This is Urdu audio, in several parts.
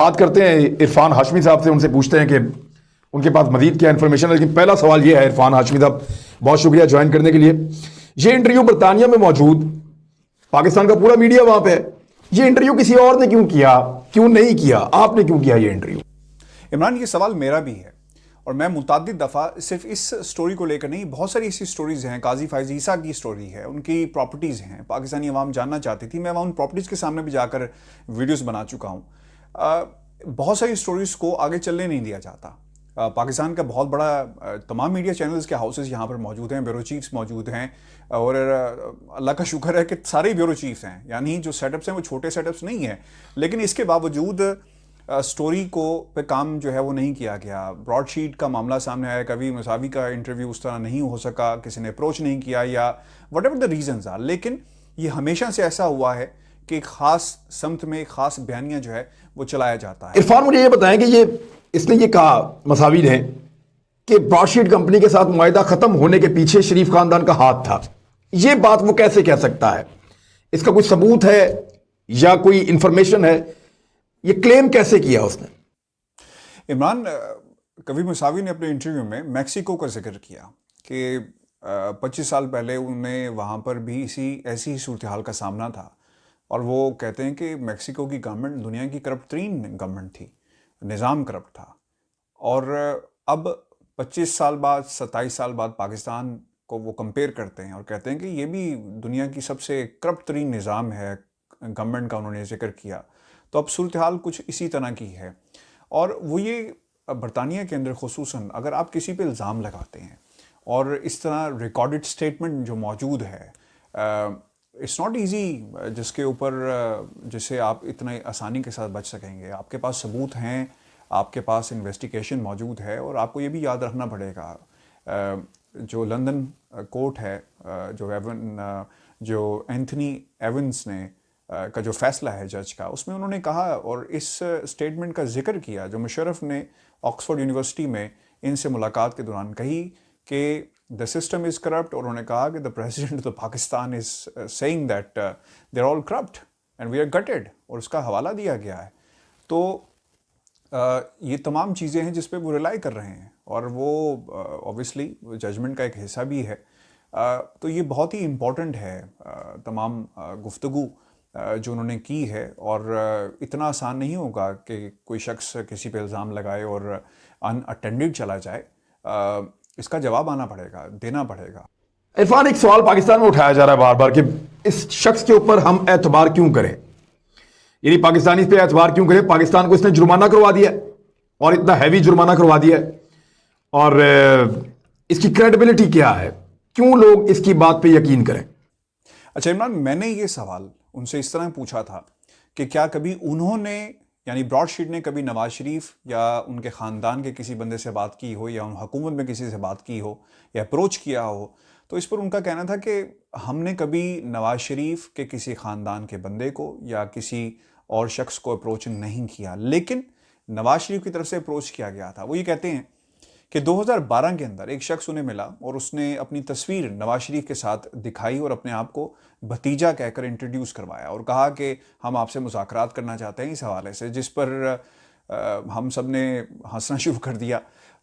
بات کرتے ہیں عرفان ہاشمی صاحب سے، ان سے پوچھتے ہیں کہ ان کے پاس مزید کیا انفارمیشن ہے. لیکن پہلا سوال یہ ہے، عرفان ہاشمی صاحب بہت شکریہ جوائن کرنے کے لیے. یہ انٹرویو برطانیہ میں موجود پاکستان کا پورا میڈیا وہاں پہ ہے، یہ انٹرویو کسی اور نے کیوں کیا، کیوں نہیں کیا، آپ نے کیوں کیا یہ انٹرویو؟ عمران، یہ سوال میرا بھی ہے اور میں متعدد دفعہ صرف اس سٹوری کو لے کر نہیں، بہت ساری ایسی سٹوریز ہیں. قاضی فائز عیسیٰ کی سٹوری ہے، ان کی پراپرٹیز ہیں، پاکستانی عوام جاننا چاہتی تھی. میں وہاں ان پراپرٹیز کے سامنے بھی جا کر ویڈیوز بنا چکا ہوں. بہت ساری سٹوریز کو آگے چلنے نہیں دیا جاتا. پاکستان کا بہت بڑا تمام میڈیا چینلز کے ہاؤسز یہاں پر موجود ہیں، بیورو چیفز موجود ہیں، اور اللہ کا شکر ہے کہ سارے بیورو چیفز ہیں. یعنی جو سیٹ اپس ہیں وہ چھوٹے سیٹ اپس نہیں ہیں، لیکن اس کے باوجود سٹوری کو پہ کام جو ہے وہ نہیں کیا گیا. براڈ شیٹ کا معاملہ سامنے آیا، کبھی مساوی کا انٹرویو اس طرح نہیں ہو سکا، کسی نے اپروچ نہیں کیا، یا whatever the reasons are. لیکن یہ ہمیشہ سے ایسا ہوا ہے کہ ایک خاص سمت میں ایک خاص بیانیہ جو ہے وہ چلایا جاتا ہے. عرفان مجھے یہ بتائیں کہ اس نے یہ کہا مساوی نے کہ براڈ شیٹ کمپنی کے ساتھ معاہدہ ختم ہونے کے پیچھے شریف خاندان کا ہاتھ تھا. یہ بات وہ کیسے کہہ سکتا ہے؟ اس کا کوئی ثبوت ہے یا کوئی انفارمیشن ہے؟ یہ کلیم کیسے کیا اس نے؟ عمران، کبیر مساوی نے اپنے انٹرویو میں میکسیکو کا ذکر کیا کہ 25 سال پہلے انہیں وہاں پر بھی ایسی ہی صورتحال کا سامنا تھا، اور وہ کہتے ہیں کہ میکسیکو کی گورنمنٹ دنیا کی کرپٹ ترین گورنمنٹ تھی، نظام کرپٹ تھا. اور اب 25 سال بعد 27 سال بعد پاکستان کو وہ کمپیئر کرتے ہیں اور کہتے ہیں کہ یہ بھی دنیا کی سب سے کرپٹ ترین نظام ہے، گورنمنٹ کا انہوں نے ذکر کیا. تو اب صورتحال کچھ اسی طرح کی ہے. اور وہ یہ برطانیہ کے اندر خصوصاً اگر آپ کسی پہ الزام لگاتے ہیں اور اس طرح ریکارڈڈ سٹیٹمنٹ جو موجود ہے، اٹس ناٹ ایزی جس کے اوپر جسے آپ اتنا آسانی کے ساتھ بچ سکیں گے. آپ کے پاس ثبوت ہیں، آپ کے پاس انویسٹیگیشن موجود ہے، اور آپ کو یہ بھی یاد رکھنا پڑے گا جو لندن کورٹ ہے، جو اینتھنی ایونز نے کا جو فیصلہ ہے جج کا، اس میں انہوں نے کہا اور اس سٹیٹمنٹ کا ذکر کیا جو مشرف نے آکسفورڈ یونیورسٹی میں ان سے ملاقات کے دوران کہی کہ the system is corrupt، اور انہوں نے کہا کہ the president of Pakistan is saying that they're all corrupt and we are gutted، اور اس کا حوالہ دیا گیا ہے. تو یہ تمام چیزیں ہیں جس پہ وہ ریلائی کر رہے ہیں، اور وہ obviously ججمنٹ کا ایک حصہ بھی ہے. تو یہ بہت ہی امپورٹنٹ ہے تمام گفتگو جو انہوں نے کی ہے، اور اتنا آسان نہیں ہوگا کہ کوئی شخص کسی پہ الزام لگائے اور ان اٹینڈڈ چلا جائے. اس کا جواب آنا پڑے گا، دینا پڑے گا. عرفان، ایک سوال پاکستان میں اٹھایا جا رہا ہے بار بار کہ اس شخص کے اوپر ہم اعتبار کیوں کریں، یعنی پاکستانی اس پہ اعتبار کیوں کریں؟ پاکستان کو اس نے جرمانہ کروا دیا ہے، اور اتنا ہیوی جرمانہ کروا دیا ہے، اور اس کی کریڈیبلٹی کیا ہے؟ کیوں لوگ اس کی بات پہ یقین کریں؟ اچھا عمران، میں نے یہ سوال ان سے اس طرح پوچھا تھا کہ کیا کبھی انہوں نے، یعنی براڈ شیٹ نے کبھی نواز شریف یا ان کے خاندان کے کسی بندے سے بات کی ہو، یا ان حکومت میں کسی سے بات کی ہو یا اپروچ کیا ہو؟ تو اس پر ان کا کہنا تھا کہ ہم نے کبھی نواز شریف کے کسی خاندان کے بندے کو یا کسی اور شخص کو اپروچ نہیں کیا، لیکن نواز شریف کی طرف سے اپروچ کیا گیا تھا. وہ یہ کہتے ہیں کہ 2012 کے اندر ایک شخص انہیں ملا اور اس نے اپنی تصویر نواز شریف کے ساتھ دکھائی اور اپنے آپ کو بھتیجا کہہ کر انٹروڈیوس کروایا، اور کہا کہ ہم آپ سے مذاکرات کرنا چاہتے ہیں اس حوالے سے، جس پر ہم سب نے ہنسنا شروع کر دیا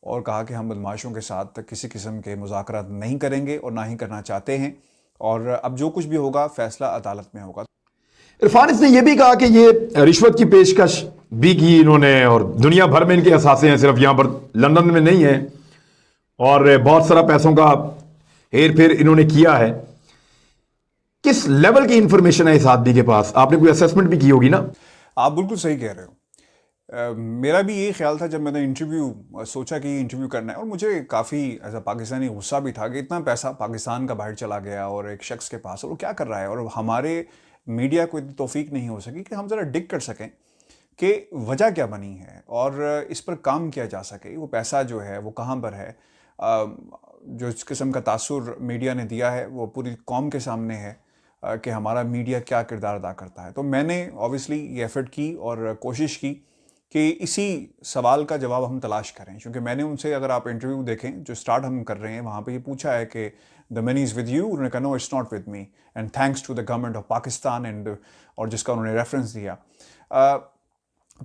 اور کہا کہ ہم بدماشوں کے ساتھ کسی قسم کے مذاکرات نہیں کریں گے اور نہ ہی کرنا چاہتے ہیں، اور اب جو کچھ بھی ہوگا فیصلہ عدالت میں ہوگا. عرفان، اس نے یہ بھی کہا کہ یہ رشوت کی پیشکش بھی کی انہوں نے، اور دنیا بھر میں ان کے اثاثے ہیں، صرف یہاں پر لندن میں نہیں ہیں، اور بہت سارا پیسوں کا ہیر پھیر انہوں نے کیا ہے. کس لیول کی انفارمیشن ہے اس آدمی کے پاس؟ آپ نے کوئی اسیسمنٹ بھی کی ہوگی نا؟ آپ بالکل صحیح کہہ رہے ہو. میرا بھی یہی خیال تھا جب میں نے انٹرویو سوچا کہ یہ انٹرویو کرنا ہے، اور مجھے کافی ایز اے پاکستانی غصہ بھی تھا کہ اتنا پیسہ پاکستان کا باہر چلا گیا اور ایک شخص کے پاس، اور وہ کیا کر رہا ہے، اور ہمارے میڈیا کو اتنی توفیق نہیں ہو سکی کہ ہم ذرا ڈگ کر سکیں کہ وجہ کیا بنی ہے اور اس پر کام کیا جا سکے. وہ پیسہ جو ہے وہ کہاں پر ہے؟ جو اس قسم کا تاثر میڈیا نے دیا ہے وہ پوری قوم کے سامنے ہے کہ ہمارا میڈیا کیا کردار ادا کرتا ہے. تو میں نے اوبیسلی یہ ایفرٹ کی اور کوشش کی کہ اسی سوال کا جواب ہم تلاش کریں، کیونکہ میں نے ان سے، اگر آپ انٹرویو دیکھیں جو سٹارٹ ہم کر رہے ہیں، وہاں پہ یہ پوچھا ہے کہ the money is with you، انہوں نے کہا no it's not with me and thanks to the government of Pakistan، اور جس کا انہوں نے ریفرنس دیا.